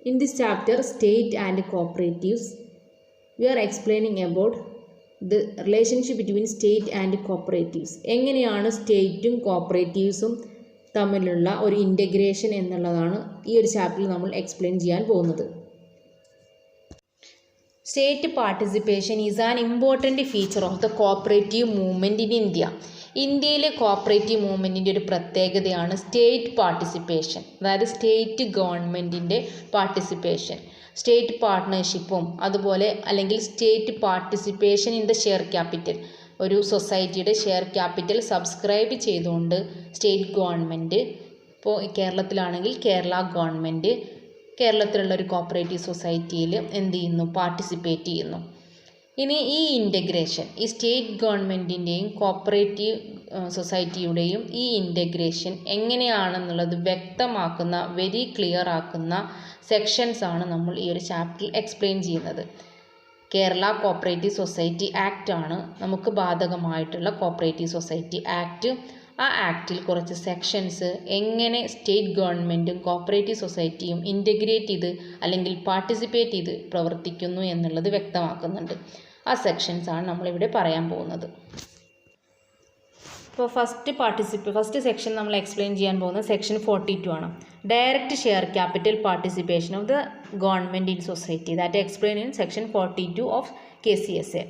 In this chapter, state and cooperatives, we are explaining about the relationship between state and cooperatives. എങ്ങനെയാണ് സ്റ്റേറ്റും കോപ്പറേറ്റീവ്സും തമ്മിലുള്ള ഒരു integration എന്നുള്ളതാണ് ഈ ഒരു ചാപ്റ്ററിൽ നമ്മൾ എക്സ്പ്ലെയിൻ ചെയ്യാൻ പോകുന്നത്. State participation is an important feature of the cooperative movement in India. ഇന്ത്യയിലെ കോപ്പറേറ്റീവ് മൂവ്മെൻറ്റിൻ്റെ ഒരു പ്രത്യേകതയാണ് സ്റ്റേറ്റ് പാർട്ടിസിപ്പേഷൻ, അതായത് സ്റ്റേറ്റ് ഗവൺമെൻറ്റിൻ്റെ പാർട്ടിസിപ്പേഷൻ. സ്റ്റേറ്റ് പാർട്ട്ണർഷിപ്പും അതുപോലെ അല്ലെങ്കിൽ state participation in the share capital, ഒരു സൊസൈറ്റിയുടെ ഷെയർ ക്യാപിറ്റൽ സബ്സ്ക്രൈബ് ചെയ്തുകൊണ്ട് സ്റ്റേറ്റ് ഗവൺമെൻറ്, ഇപ്പോൾ കേരളത്തിലാണെങ്കിൽ കേരള ഗവൺമെൻറ് കേരളത്തിലുള്ള ഒരു കോപ്പറേറ്റീവ് സൊസൈറ്റിയിൽ എന്ത് ചെയ്യുന്നു, പാർട്ടിസിപ്പേറ്റ് ചെയ്യുന്നു. ഇനി ഈ ഇൻ്റഗ്രേഷൻ, ഈ സ്റ്റേറ്റ് ഗവൺമെൻറ്റിൻ്റെയും കോപ്പറേറ്റീവ് സൊസൈറ്റിയുടെയും ഈ ഇൻ്റഗ്രേഷൻ എങ്ങനെയാണെന്നുള്ളത് വ്യക്തമാക്കുന്ന, വെരി ക്ലിയർ ആക്കുന്ന സെക്ഷൻസ് ആണ് നമ്മൾ ഈ ഒരു ചാപ്റ്ററിൽ എക്സ്പ്ലെയിൻ ചെയ്യുന്നത്. കേരള കോപ്പറേറ്റീവ് സൊസൈറ്റി ആക്റ്റ് ആണ് നമുക്ക് ബാധകമായിട്ടുള്ള കോപ്പറേറ്റീവ് സൊസൈറ്റി ആക്ട്. ആ ആക്റ്റിൽ കുറച്ച് സെക്ഷൻസ് എങ്ങനെ സ്റ്റേറ്റ് ഗവൺമെൻറ്റും കോപ്പറേറ്റീവ് സൊസൈറ്റിയും ഇൻ്റഗ്രേറ്റ് ചെയ്ത് അല്ലെങ്കിൽ പാർട്ടിസിപ്പേറ്റ് ചെയ്ത് പ്രവർത്തിക്കുന്നു എന്നുള്ളത് വ്യക്തമാക്കുന്നുണ്ട്. ആ സെക്ഷൻസ് ആണ് നമ്മളിവിടെ പറയാൻ പോകുന്നത്. ഇപ്പോൾ ഫസ്റ്റ് സെക്ഷൻ നമ്മൾ എക്സ്പ്ലെയിൻ ചെയ്യാൻ പോകുന്നത് സെക്ഷൻ 42 ആണ്. Direct share capital participation of the government in society, that explain in section 42 of KCSA.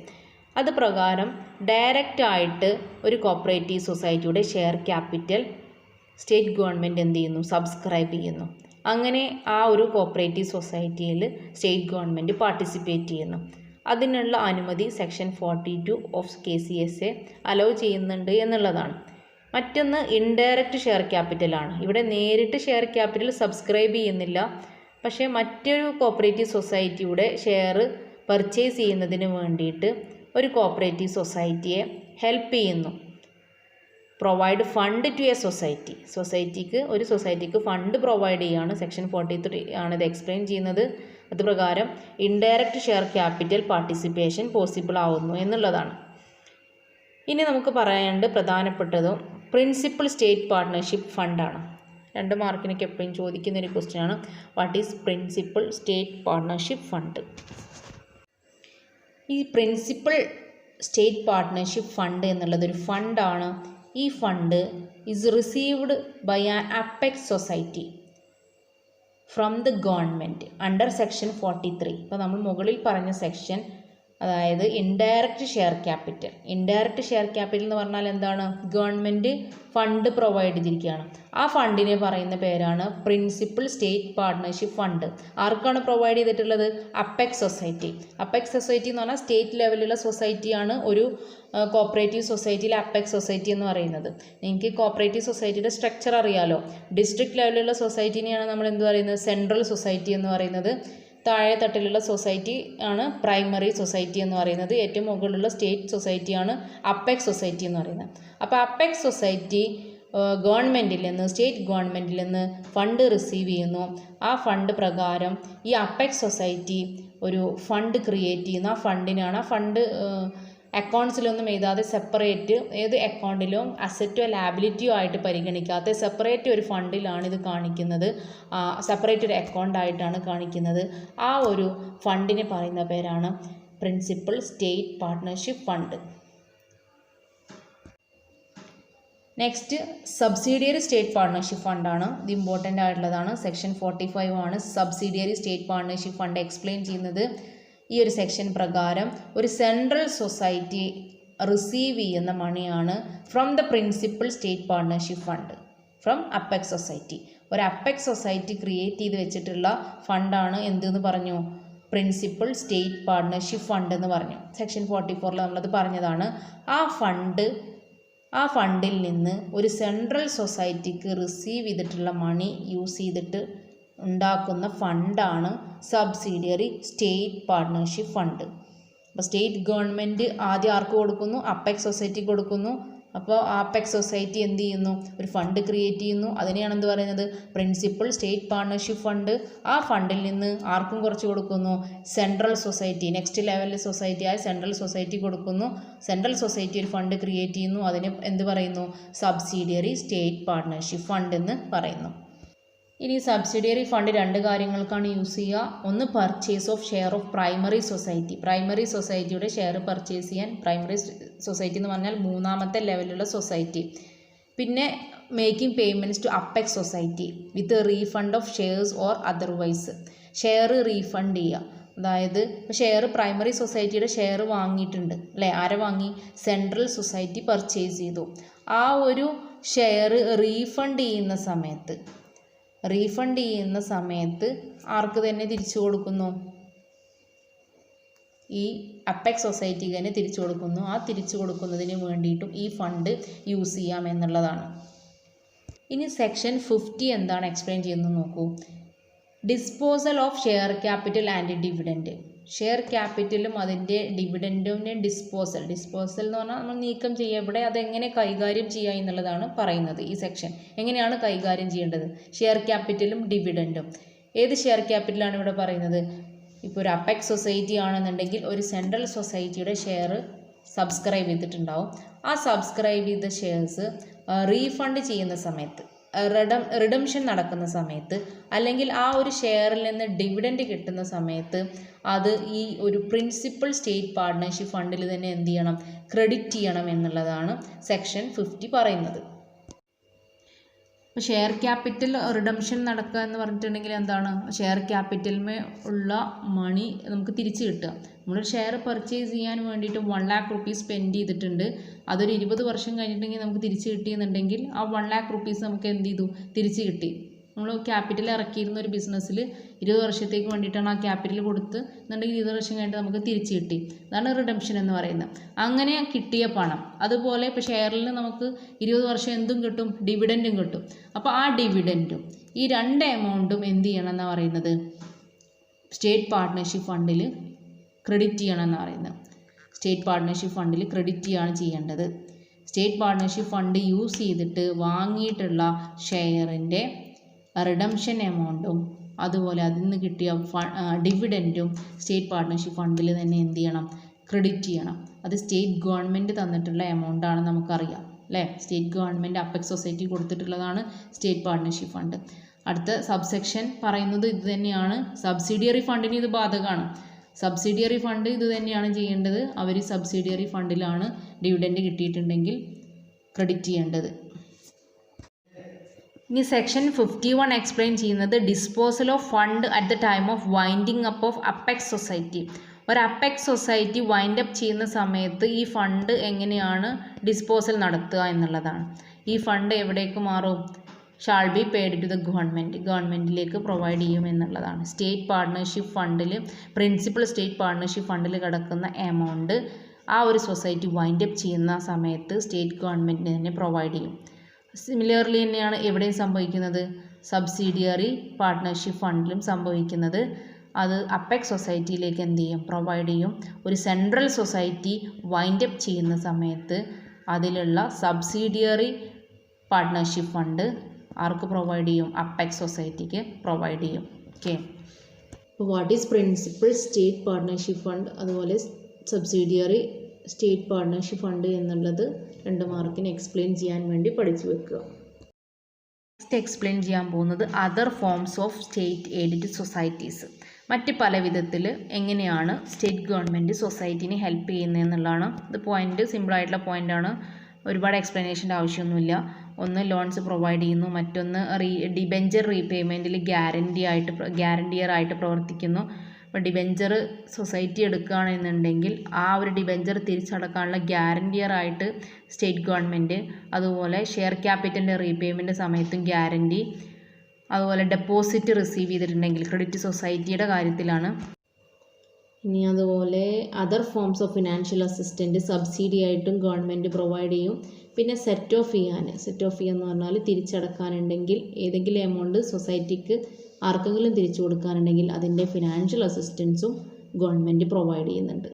അത് പ്രകാരം ഡയറക്റ്റ് ആയിട്ട് ഒരു കോപ്പറേറ്റീവ് സൊസൈറ്റിയുടെ ഷെയർ ക്യാപിറ്റൽ സ്റ്റേറ്റ് ഗവൺമെൻറ് എന്ത് ചെയ്യുന്നു, സബ്സ്ക്രൈബ് ചെയ്യുന്നു. അങ്ങനെ ആ ഒരു കോപ്പറേറ്റീവ് സൊസൈറ്റിയിൽ സ്റ്റേറ്റ് ഗവൺമെൻറ് പാർട്ടിസിപ്പേറ്റ് ചെയ്യുന്നു. അതിനുള്ള അനുമതി സെക്ഷൻ 42 ഓഫ് KCSA അലോ ചെയ്യുന്നുണ്ട് എന്നുള്ളതാണ്. മറ്റൊന്ന് ഇൻഡയറക്റ്റ് ഷെയർ ക്യാപിറ്റലാണ്. ഇവിടെ നേരിട്ട് ഷെയർ ക്യാപിറ്റൽ സബ്സ്ക്രൈബ് ചെയ്യുന്നില്ല, പക്ഷേ മറ്റൊരു കോപ്പറേറ്റീവ് സൊസൈറ്റിയുടെ ഷെയർ പർച്ചേസ് ചെയ്യുന്നതിന് വേണ്ടിയിട്ട് ഒരു കോപ്പറേറ്റീവ് സൊസൈറ്റിയെ ഹെൽപ്പ് ചെയ്യുന്നു. Provide fund to a society, ഒരു സൊസൈറ്റിക്ക് ഫണ്ട് പ്രൊവൈഡ് ചെയ്യുകയാണ്. സെക്ഷൻ 43 ആണ് ഇത് എക്സ്പ്ലെയിൻ ചെയ്യുന്നത്. അതുപ്രകാരം indirect share capital participation possible ആവുന്നു എന്നുള്ളതാണ്. ഇനി നമുക്ക് പറയാണ്ട് പ്രധാനപ്പെട്ടതും പ്രിൻസിപ്പൽ സ്റ്റേറ്റ് പാർട്ട്ണർഷിപ്പ് ഫണ്ടാണ്. 2 മാർക്കിനൊക്കെ എപ്പോഴും ചോദിക്കുന്ന ഒരു ക്വസ്റ്റ്യൻ ആണ്, what is principal state partnership fund. ഈ പ്രിൻസിപ്പൽ സ്റ്റേറ്റ് പാർട്ട്ണർഷിപ്പ് ഫണ്ട് എന്നുള്ളതൊരു ഫണ്ടാണ്. ഈ fund is received by an apex society from the government under section 43. ഇപ്പോൾ നമ്മൾ മുകളിൽ പറഞ്ഞ സെക്ഷൻ, അതായത് indirect share capital. Indirect share capital എന്ന് പറഞ്ഞാൽ എന്താണ്, ഗവൺമെൻറ് ഫണ്ട് പ്രൊവൈഡ് ചെയ്തിരിക്കുകയാണ്. ആ ഫണ്ടിനെ പറയുന്ന പേരാണ് പ്രിൻസിപ്പൽ സ്റ്റേറ്റ് പാർട്ട്ണർഷിപ്പ് ഫണ്ട്. ആർക്കാണ് പ്രൊവൈഡ് ചെയ്തിട്ടുള്ളത്, അപ്പെക്സ് സൊസൈറ്റി. അപ്പെക്സ് സൊസൈറ്റി എന്ന് പറഞ്ഞാൽ സ്റ്റേറ്റ് ലെവലിലുള്ള സൊസൈറ്റിയാണ് ഒരു കോപ്പറേറ്റീവ് സൊസൈറ്റിയിലെ അപ്പെക്സ് സൊസൈറ്റി എന്ന് പറയുന്നത്. നിങ്ങൾക്ക് കോപ്പറേറ്റീവ് സൊസൈറ്റിയുടെ സ്ട്രക്ചർ അറിയാലോ. ഡിസ്ട്രിക്ട് ലെവലിലുള്ള സൊസൈറ്റിനെയാണ് നമ്മൾ എന്ത് പറയുന്നത്, സെൻട്രൽ സൊസൈറ്റി എന്ന് പറയുന്നത്. താഴെ തട്ടിലുള്ള സൊസൈറ്റി ആണ് പ്രൈമറി സൊസൈറ്റി എന്ന് പറയുന്നത്. ഏറ്റവും മുകളിലുള്ള സ്റ്റേറ്റ് സൊസൈറ്റിയാണ് അപ്പെക്സ് സൊസൈറ്റി എന്ന് പറയുന്നത്. അപ്പോൾ അപ്പെക്സ് സൊസൈറ്റി ഗവൺമെൻറ്റിൽ നിന്ന്, സ്റ്റേറ്റ് ഗവൺമെൻറ്റിൽ നിന്ന് ഫണ്ട് റിസീവ് ചെയ്യുന്നു. ആ ഫണ്ട് പ്രകാരം ഈ അപ്പെക്സ് സൊസൈറ്റി ഒരു ഫണ്ട് ക്രിയേറ്റ് ചെയ്യുന്നു. ആ ഫണ്ടിനാണ്, ആ ഫണ്ട് അക്കൗണ്ട്സിലൊന്നും എഴുതാതെ സെപ്പറേറ്റ്, ഏത് അക്കൗണ്ടിലും അസറ്റോ ലാബിലിറ്റിയോ ആയിട്ട് പരിഗണിക്കാത്ത സെപ്പറേറ്റ് ഒരു ഫണ്ടിലാണ് ഇത് കാണിക്കുന്നത്. സെപ്പറേറ്റ് ഒരു അക്കൗണ്ടായിട്ടാണ് കാണിക്കുന്നത്. ആ ഒരു ഫണ്ടിനെ പറയുന്ന പേരാണ് principal state partnership fund. Next subsidiary state partnership ഫണ്ടാണ്. ഇത് ഇമ്പോർട്ടൻ്റ് ആയിട്ടുള്ളതാണ്. സെക്ഷൻ 45 ആണ് subsidiary state partnership fund explain ചെയ്യുന്നത്. ഈ ഒരു സെക്ഷൻ പ്രകാരം ഒരു സെൻട്രൽ സൊസൈറ്റി റിസീവ് ചെയ്യുന്ന മണിയാണ് from the principal state partnership fund from apex society. ഒരു അപ്പെക്സ് സൊസൈറ്റി ക്രിയേറ്റ് ചെയ്ത് വെച്ചിട്ടുള്ള ഫണ്ടാണ് എന്തെന്ന് പറഞ്ഞു, പ്രിൻസിപ്പൽ സ്റ്റേറ്റ് പാർട്ട്ണർഷിപ്പ് ഫണ്ട് എന്ന് പറഞ്ഞു. സെക്ഷൻ 44 നമ്മളത് പറഞ്ഞതാണ്. ആ ഫണ്ടിൽ നിന്ന് ഒരു സെൻട്രൽ സൊസൈറ്റിക്ക് റിസീവ് ചെയ്തിട്ടുള്ള മണി യൂസ് ചെയ്തിട്ട് ഉണ്ടാക്കുന്ന ഫണ്ടാണ് സബ്സിഡിയറി സ്റ്റേറ്റ് പാർട്ട്ണർഷിപ്പ് ഫണ്ട്. അപ്പോൾ സ്റ്റേറ്റ് ഗവൺമെൻറ് ആദ്യം ആർക്ക് കൊടുക്കുന്നു, അപ്പെക്സ് സൊസൈറ്റിക്ക് കൊടുക്കുന്നു. അപ്പോൾ ആ അപ്പെക്സ് സൊസൈറ്റി എന്ത് ചെയ്യുന്നു, ഒരു ഫണ്ട് ക്രിയേറ്റ് ചെയ്യുന്നു. അതിനെയാണ് എന്ത് പറയുന്നത്, പ്രിൻസിപ്പൽ സ്റ്റേറ്റ് പാർട്ട്ണർഷിപ്പ് ഫണ്ട്. ആ ഫണ്ടിൽ നിന്ന് ആർക്കും കുറച്ച് കൊടുക്കുന്നു, സെൻട്രൽ സൊസൈറ്റി, നെക്സ്റ്റ് ലെവലിൽ സൊസൈറ്റിയായ സെൻട്രൽ സൊസൈറ്റി കൊടുക്കുന്നു. സെൻട്രൽ സൊസൈറ്റി ഒരു ഫണ്ട് ക്രിയേറ്റ് ചെയ്യുന്നു. അതിന് എന്ത് പറയുന്നു, സബ്സിഡിയറി സ്റ്റേറ്റ് പാർട്ട്ണർഷിപ്പ് ഫണ്ട് എന്ന് പറയുന്നു. ഇനി സബ്സിഡിയറി ഫണ്ട് രണ്ട് കാര്യങ്ങൾക്കാണ് യൂസ് ചെയ്യുക. ഒന്ന് purchase of share of primary society. Primary സൊസൈറ്റിയുടെ ഷെയർ പർച്ചേസ് ചെയ്യാൻ. പ്രൈമറി സൊസൈറ്റി എന്ന് പറഞ്ഞാൽ മൂന്നാമത്തെ ലെവലിലുള്ള സൊസൈറ്റി. പിന്നെ making payments to apex society with refund of shares or otherwise. Share refund ചെയ്യുക. അതായത് ഇപ്പോൾ ഷെയർ പ്രൈമറി സൊസൈറ്റിയുടെ ഷെയർ വാങ്ങിയിട്ടുണ്ട് അല്ലേ, ആരെ വാങ്ങി? സെൻട്രൽ സൊസൈറ്റി പർച്ചേസ് ചെയ്തു. ആ ഒരു ഷെയർ റീഫണ്ട് ചെയ്യുന്ന സമയത്ത് ആർക്ക് തന്നെ തിരിച്ചു കൊടുക്കുന്നു? ഈ അപ്പെക്സ് സൊസൈറ്റിക്ക് തന്നെ തിരിച്ചു കൊടുക്കുന്നു. ആ തിരിച്ചു കൊടുക്കുന്നതിന് വേണ്ടിയിട്ടും ഈ ഫണ്ട് യൂസ് ചെയ്യാം എന്നുള്ളതാണ്. ഇനി സെക്ഷൻ 50 എന്താണ് എക്സ്പ്ലെയിൻ ചെയ്യുന്നത് നോക്കൂ. Disposal of share capital and dividend. Share ക്യാപിറ്റലും അതിൻ്റെ ഡിവിഡൻഡിൻ്റെ ഡിസ്പോസൽ എന്ന് പറഞ്ഞാൽ നമ്മൾ നീക്കം ചെയ്യുക. ഇവിടെ അതെങ്ങനെ കൈകാര്യം ചെയ്യുക എന്നുള്ളതാണ് പറയുന്നത് ഈ സെക്ഷൻ. എങ്ങനെയാണ് കൈകാര്യം ചെയ്യേണ്ടത്? ഷെയർ ക്യാപിറ്റലും ഡിവിഡൻഡും. ഏത് ഷെയർ ക്യാപിറ്റലാണ് ഇവിടെ പറയുന്നത്? ഇപ്പോൾ ഒരു അപ്പെക്സ് സൊസൈറ്റി ആണെന്നുണ്ടെങ്കിൽ ഒരു സെൻട്രൽ സൊസൈറ്റിയുടെ ഷെയർ സബ്സ്ക്രൈബ് ചെയ്തിട്ടുണ്ടാവും. ആ സബ്സ്ക്രൈബ് ചെയ്ത ഷെയർസ് റീഫണ്ട് ചെയ്യുന്ന സമയത്ത്, റിഡംഷൻ നടക്കുന്ന സമയത്ത്, അല്ലെങ്കിൽ ആ ഒരു ഷെയറിൽ നിന്ന് ഡിവിഡൻഡ് കിട്ടുന്ന സമയത്ത് അത് ഈ ഒരു പ്രിൻസിപ്പൽ സ്റ്റേറ്റ് പാർട്ട്ണർഷിപ്പ് ഫണ്ടിൽ തന്നെ എന്ത് ചെയ്യണം? ക്രെഡിറ്റ് ചെയ്യണം എന്നുള്ളതാണ് സെക്ഷൻ 50 പറയുന്നത്. ഇപ്പോൾ ഷെയർ ക്യാപിറ്റൽ റിഡംഷൻ നടക്കുക എന്ന് പറഞ്ഞിട്ടുണ്ടെങ്കിൽ എന്താണ്? ഷെയർ ക്യാപിറ്റലിൽ ഉള്ള മണി നമുക്ക് തിരിച്ച് കിട്ടുക. നമ്മളൊരു ഷെയർ പർച്ചേസ് ചെയ്യാൻ വേണ്ടിയിട്ട് 1 lakh rupees സ്പെൻഡ് ചെയ്തിട്ടുണ്ട്. അതൊരു 20 വർഷം കഴിഞ്ഞിട്ടുണ്ടെങ്കിൽ നമുക്ക് തിരിച്ച് കിട്ടിയെന്നുണ്ടെങ്കിൽ ആ 1 lakh rupees നമുക്ക് എന്ത് ചെയ്തു? തിരിച്ച് കിട്ടി. നമ്മൾ ക്യാപിറ്റൽ ഇറക്കിയിരുന്ന ഒരു ബിസിനസ്സിൽ 20 വർഷത്തേക്ക് വേണ്ടിയിട്ടാണ് ആ ക്യാപിറ്റൽ കൊടുത്ത് എന്നുണ്ടെങ്കിൽ 20 വർഷം കഴിഞ്ഞിട്ട് നമുക്ക് തിരിച്ച് കിട്ടി. അതാണ് റിഡംഷൻ എന്ന് പറയുന്നത്. അങ്ങനെ കിട്ടിയ പണം, അതുപോലെ ഇപ്പോൾ ഷെയറിൽ നമുക്ക് 20 വർഷം എന്തും കിട്ടും? ഡിവിഡൻറ്റും കിട്ടും. അപ്പോൾ ആ ഡിവിഡൻറ്റും ഈ രണ്ട് എമൗണ്ടും എന്ത് ചെയ്യണം എന്നാണ് പറയുന്നത്? സ്റ്റേറ്റ് പാർട്ട്ണർഷിപ്പ് ഫണ്ടിൽ ക്രെഡിറ്റ് ചെയ്യണം എന്നാണ് പറയുന്നത്. സ്റ്റേറ്റ് പാർട്ട്ണർഷിപ്പ് ഫണ്ടിൽ ക്രെഡിറ്റ് ചെയ്യുകയാണ് ചെയ്യേണ്ടത്. സ്റ്റേറ്റ് പാർട്ട്ണർഷിപ്പ് ഫണ്ട് യൂസ് ചെയ്തിട്ട് വാങ്ങിയിട്ടുള്ള ഷെയറിൻ്റെ റിഡംഷൻ എമൗണ്ടും അതുപോലെ അതിൽ നിന്ന് കിട്ടിയ ഡിവിഡൻറ്റും സ്റ്റേറ്റ് പാർട്ട്ണർഷിപ്പ് ഫണ്ടിൽ തന്നെ എന്ത് ചെയ്യണം? ക്രെഡിറ്റ് ചെയ്യണം. അത് സ്റ്റേറ്റ് ഗവൺമെൻറ് തന്നിട്ടുള്ള എമൗണ്ടാണ് നമുക്കറിയാം അല്ലേ. സ്റ്റേറ്റ് ഗവൺമെൻറ് അപ്പെക്സ് സൊസൈറ്റി കൊടുത്തിട്ടുള്ളതാണ് സ്റ്റേറ്റ് പാർട്ട്ണർഷിപ്പ് ഫണ്ട്. അടുത്ത സബ്സെക്ഷൻ പറയുന്നത് ഇത് തന്നെയാണ്. സബ്സിഡിയറി ഫണ്ടിന് ഇത് ബാധകമാണ്. സബ്സിഡിയറി ഫണ്ട് ഇത് തന്നെയാണ് ചെയ്യേണ്ടത്. അവർ സബ്സിഡിയറി ഫണ്ടിലാണ് ഡിവിഡൻഡ് കിട്ടിയിട്ടുണ്ടെങ്കിൽ ക്രെഡിറ്റ് ചെയ്യേണ്ടത്. ഇനി സെക്ഷൻ 51 എക്സ്പ്ലെയിൻ ചെയ്യുന്നത് disposal of fund at the time of winding up of apex society. ഒരു അപ്പെക്സ് സൊസൈറ്റി വൈൻഡ് അപ്പ് ചെയ്യുന്ന സമയത്ത് ഈ ഫണ്ട് എങ്ങനെയാണ് ഡിസ്പോസൽ നടത്തുക എന്നുള്ളതാണ്. ഈ ഫണ്ട് എവിടേക്ക് മാറും? Shall be paid to the ഗവൺമെൻറ്റിലേക്ക് പ്രൊവൈഡ് ചെയ്യും എന്നുള്ളതാണ്. സ്റ്റേറ്റ് പാർട്ട്ണർഷിപ്പ് ഫണ്ടിൽ, പ്രിൻസിപ്പൽ സ്റ്റേറ്റ് പാർട്ട്ണർഷിപ്പ് ഫണ്ടിൽ കിടക്കുന്ന എമൗണ്ട് ആ ഒരു സൊസൈറ്റി വൈൻഡ് അപ്പ് ചെയ്യുന്ന സമയത്ത് സ്റ്റേറ്റ് ഗവൺമെൻറ്റിന് തന്നെ പ്രൊവൈഡ് ചെയ്യും. സിമിലർലി തന്നെയാണ് എവിടെയും സംഭവിക്കുന്നത്? സബ്സിഡിയറി പാർട്ട്ണർഷിപ്പ് ഫണ്ടിലും സംഭവിക്കുന്നത്. അത് അപ്പെക്സ് സൊസൈറ്റിയിലേക്ക് എന്ത് ചെയ്യും? പ്രൊവൈഡ് ചെയ്യും. ഒരു സെൻട്രൽ സൊസൈറ്റി വൈൻഡ് അപ്പ് ചെയ്യുന്ന സമയത്ത് അതിലുള്ള സബ്സിഡിയറി പാർട്ട്ണർഷിപ്പ് ഫണ്ട് ആർക്ക് പ്രൊവൈഡ് ചെയ്യും? അപ്പെക്സ് സൊസൈറ്റിക്ക് പ്രൊവൈഡ് ചെയ്യും. ഓക്കെ, അപ്പോൾ what is principal state partnership fund അതുപോലെ സബ്സിഡിയറി സ്റ്റേറ്റ് പാർട്ട്ണർഷിപ്പ് ഫണ്ട് എന്നുള്ളത് 2 മാർക്കിന് എക്സ്പ്ലെയിൻ ചെയ്യാൻ വേണ്ടി പഠിച്ചു വെക്കുക. നെക്സ്റ്റ് എക്സ്പ്ലെയിൻ ചെയ്യാൻ പോകുന്നത് other forms of state aided societies. മറ്റ് പല വിധത്തിൽ എങ്ങനെയാണ് സ്റ്റേറ്റ് ഗവൺമെൻറ് സൊസൈറ്റിനെ ഹെൽപ്പ് ചെയ്യുന്നതെന്നുള്ളതാണ്. ഇത് പോയിൻ്റ് സിമ്പിളായിട്ടുള്ള പോയിൻ്റാണ്. ഒരുപാട് എക്സ്പ്ലനേഷൻ്റെ ആവശ്യമൊന്നുമില്ല. ഒന്ന് ലോൺസ് പ്രൊവൈഡ് ചെയ്യുന്നു, മറ്റൊന്ന് ഡിബെഞ്ചർ റീപേയ്മെൻറ്റിൽ ഗ്യാരണ്ടിയർ ആയിട്ട് പ്രവർത്തിക്കുന്നു. ഇപ്പോൾ ഡിബെഞ്ചർ സൊസൈറ്റി എടുക്കുകയാണെന്നുണ്ടെങ്കിൽ ആ ഒരു ഡിബെഞ്ചർ തിരിച്ചടക്കാനുള്ള ഗ്യാരണ്ടിയർ ആയിട്ട് സ്റ്റേറ്റ് ഗവൺമെൻറ്, അതുപോലെ ഷെയർ ക്യാപിറ്റലിൻ്റെ റീപേയ്മെൻറ്റ് സമയത്തും ഗ്യാരണ്ടി, അതുപോലെ ഡെപ്പോസിറ്റ് റിസീവ് ചെയ്തിട്ടുണ്ടെങ്കിൽ ക്രെഡിറ്റ് സൊസൈറ്റിയുടെ കാര്യത്തിലാണ്. ഇനി അതുപോലെ other forms of financial assistant subsidy ആയിട്ടും ഗവൺമെൻറ് പ്രൊവൈഡ് ചെയ്യും. പിന്നെ സെറ്റ് ഓഫ് ഫീ എന്ന് പറഞ്ഞാൽ തിരിച്ചടക്കാനുണ്ടെങ്കിൽ ഏതെങ്കിലും എമൗണ്ട് സൊസൈറ്റിക്ക് ആർക്കെങ്കിലും തിരിച്ചു കൊടുക്കാനുണ്ടെങ്കിൽ അതിൻ്റെ ഫിനാൻഷ്യൽ അസിസ്റ്റൻസും ഗവൺമെൻറ് പ്രൊവൈഡ് ചെയ്യുന്നുണ്ട്.